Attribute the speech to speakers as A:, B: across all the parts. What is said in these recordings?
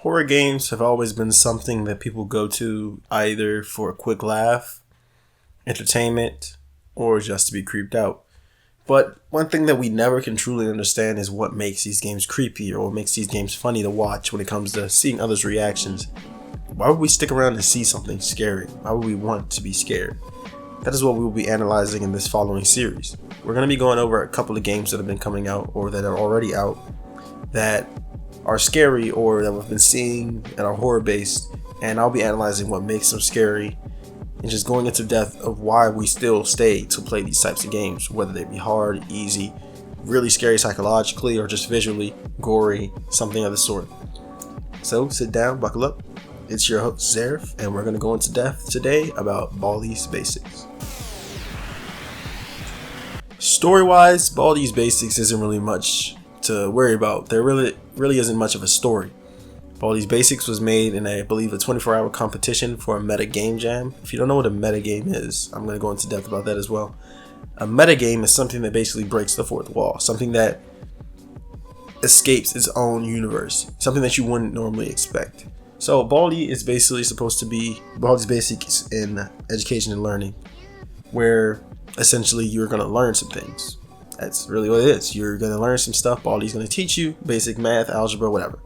A: Horror games have always been something that people go to either for a quick laugh, entertainment, or just to be creeped out. But one thing that we never can truly understand is what makes these games creepy or what makes these games funny to watch when it comes to seeing others' reactions. Why would we stick around to see something scary? Why would we want to be scared? That is what we will be analyzing in this following series. We're going to be going over a couple of games that have been coming out or that are already out that are scary or that we've been seeing and are horror based, and I'll be analyzing what makes them scary and just going into depth of why we still stay to play these types of games, whether they be hard, easy, really scary psychologically, or just visually, gory, something of the sort. So sit down, buckle up. It's your host Zereph, and we're going to go into depth today about Baldis Basics. Story-wise, Baldis Basics isn't really much to worry about. There really isn't much of a story. Baldis Basics was made in I believe a 24-hour competition for a meta game jam. If you don't know what a meta game is, I'm going to go into depth about that as well. A meta game is something that basically breaks the fourth wall, something that escapes its own universe, something that you wouldn't normally expect. So Baldi is basically supposed to be Baldis Basics in education and learning, where essentially you're going to learn some things. That's really what it is. You're going to learn some stuff. Baldi's going to teach you basic math, algebra, whatever.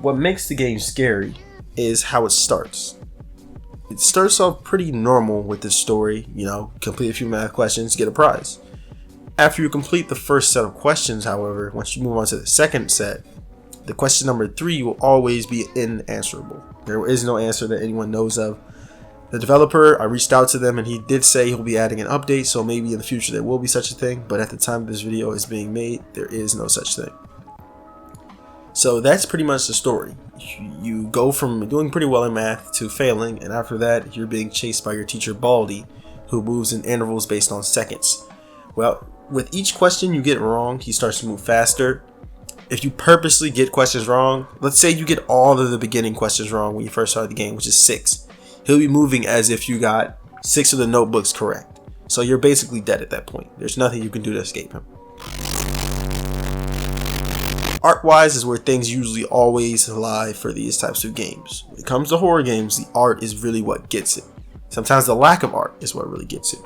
A: What makes the game scary is how it starts. It starts off pretty normal with this story, complete a few math questions, get a prize. After you complete the first set of questions, however, once you move on to the second set, the question number 3 will always be unanswerable. There is no answer that anyone knows of. The developer, I reached out to them and he did say he'll be adding an update, so maybe in the future there will be such a thing, but at the time this video is being made, there is no such thing. So that's pretty much the story. You go from doing pretty well in math to failing, and after that you're being chased by your teacher Baldi, who moves in intervals based on seconds. Well, with each question you get wrong, he starts to move faster. If you purposely get questions wrong, let's say you get all of the beginning questions wrong when you first start the game, which is 6. He'll be moving as if you got 6 of the notebooks correct. So you're basically dead at that point. There's nothing you can do to escape him. Art-wise is where things usually always lie for these types of games. When it comes to horror games, the art is really what gets it. Sometimes the lack of art is what really gets it.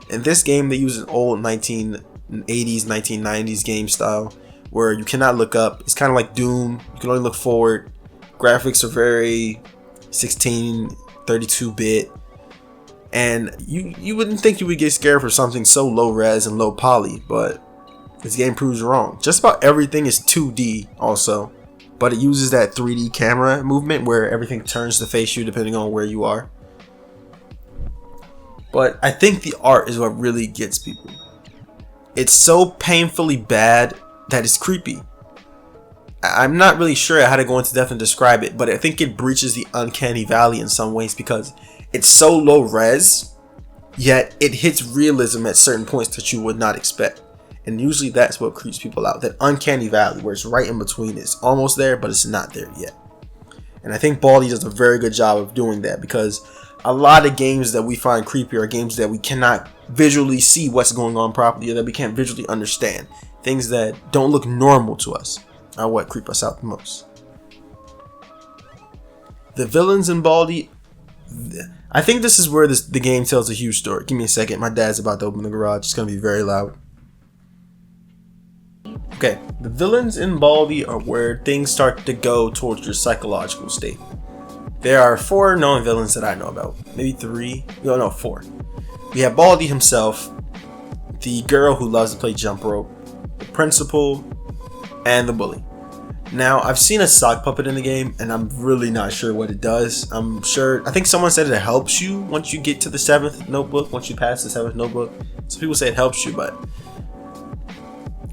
A: In this game, they use an old 1980s, 1990s game style where you cannot look up. It's kind of like Doom. You can only look forward. Graphics are very 32-bit. And you wouldn't think you would get scared for something so low res and low poly, but this game proves wrong. Just about everything is 2D also, but it uses that 3D camera movement where everything turns to face you depending on where you are. But I think the art is what really gets people. It's so painfully bad that it's creepy. I'm not really sure how to go into depth and describe it, but I think it breaches the uncanny valley in some ways because it's so low res, yet it hits realism at certain points that you would not expect. And usually that's what creeps people out. That uncanny valley where it's right in between. It's almost there, but it's not there yet. And I think Baldi does a very good job of doing that because a lot of games that we find creepy are games that we cannot visually see what's going on properly or that we can't visually understand. Things that don't look normal to us are what creep us out the most. The villains in Baldi, I think this is where the game tells a huge story. Give me a second. My dad's about to open the garage. It's going to be very loud. Okay, the villains in Baldi are where things start to go towards your psychological state. There are 4 known villains that I know about. Maybe 3. No, 4. We have Baldi himself, the girl who loves to play jump rope, the principal, and the bully. Now, I've seen a sock puppet in the game, and I'm really not sure what it does. I think someone said it helps you once you get to the 7th notebook, once you pass the 7th notebook. Some people say it helps you, but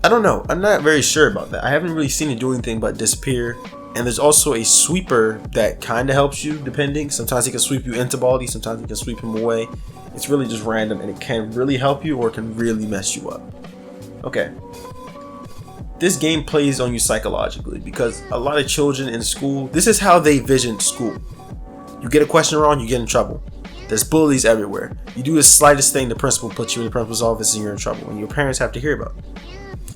A: I don't know. I'm not very sure about that. I haven't really seen it do anything but disappear. And there's also a sweeper that kind of helps you depending. Sometimes he can sweep you into Baldi, sometimes he can sweep him away. It's really just random and it can really help you or it can really mess you up. Okay. This game plays on you psychologically because a lot of children in school, this is how they vision school. You get a question wrong, you get in trouble. There's bullies everywhere. You do the slightest thing, the principal puts you in the principal's office and you're in trouble. And your parents have to hear about it.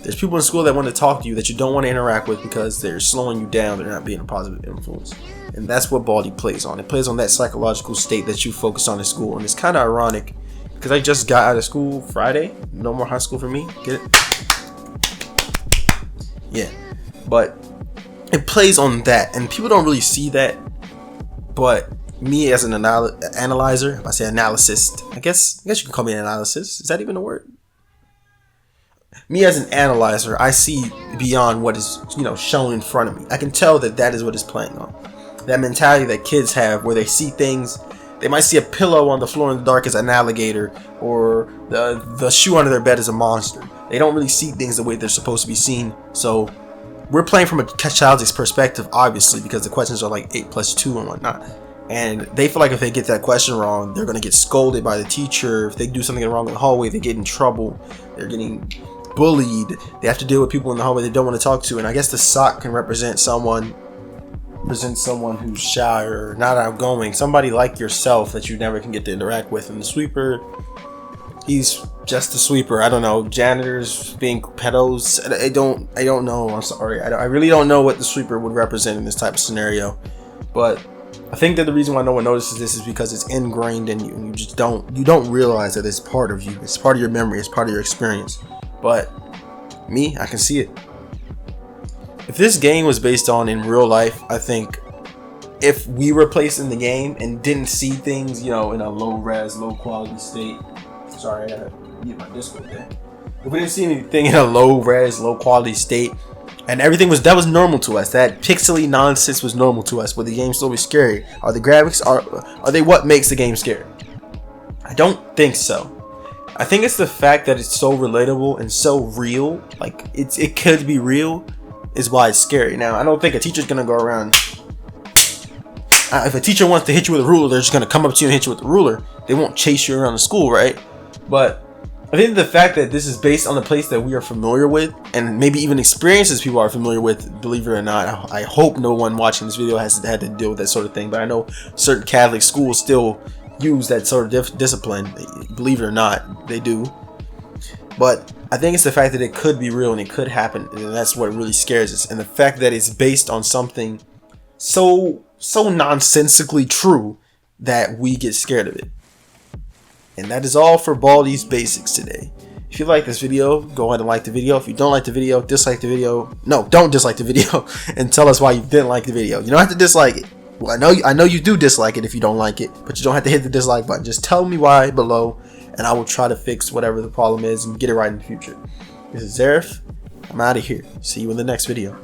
A: There's people in school that want to talk to you that you don't want to interact with because they're slowing you down. They're not being a positive influence. And that's what Baldi plays on. It plays on that psychological state that you focus on in school. And it's kind of ironic because I just got out of school Friday. No more high school for me. Get it? Yeah. But it plays on that. And people don't really see that. But me as an analyzer, if I say analyst, I guess you can call me an analyst. Is that even a word? Me as an analyzer, I see beyond what is, shown in front of me. I can tell that is what it's playing on. That mentality that kids have where they see things. They might see a pillow on the floor in the dark as an alligator, or the shoe under their bed is a monster. They don't really see things the way they're supposed to be seen. So we're playing from a child's perspective, obviously, because the questions are like 8 plus 2 and whatnot. And they feel like if they get that question wrong, they're going to get scolded by the teacher. If they do something wrong in the hallway, they get in trouble. They're getting bullied. They have to deal with people in the hallway they don't want to talk to. And I guess the sock can represent someone who's shy or not outgoing, somebody like yourself that you never can get to interact with. And the sweeper, he's just a sweeper. I don't know, janitors being pedos, I don't know. I'm sorry, I really don't know what the sweeper would represent in this type of scenario. But I think that the reason why no one notices this is because it's ingrained in you, and you don't realize that it's part of you. It's part of your memory. It's part of your experience. But me, I can see it. If this game was based on in real life, I think if we were placed in the game and didn't see things, in a low res, low quality state. Sorry, I gotta mute my Discord there. If we didn't see anything in a low res, low quality state, and everything was normal to us, that pixely nonsense was normal to us, but the game still be scary. Are the graphics are they what makes the game scary? I don't think so. I think it's the fact that it's so relatable and so real. Like it could be real, is why it's scary. Now, I don't think a teacher's gonna go around. If a teacher wants to hit you with a ruler, they're just gonna come up to you and hit you with the ruler. They won't chase you around the school, right? But I think the fact that this is based on a place that we are familiar with, and maybe even experiences people are familiar with, believe it or not, I hope no one watching this video has had to deal with that sort of thing. But I know certain Catholic schools still use that sort of discipline. Believe it or not, they do. But I think it's the fact that it could be real and it could happen, and that's what really scares us. And the fact that it's based on something so nonsensically true that we get scared of it. And that is all for Baldis Basics today. If you like this video, go ahead and like the video. If you don't like the video, dislike the video. No, don't dislike the video, and tell us why you didn't like the video. You don't have to dislike it. Well, I know you do dislike it if you don't like it, but you don't have to hit the dislike button. Just tell me why below, and I will try to fix whatever the problem is and get it right in the future. This is Zereph. I'm out of here. See you in the next video.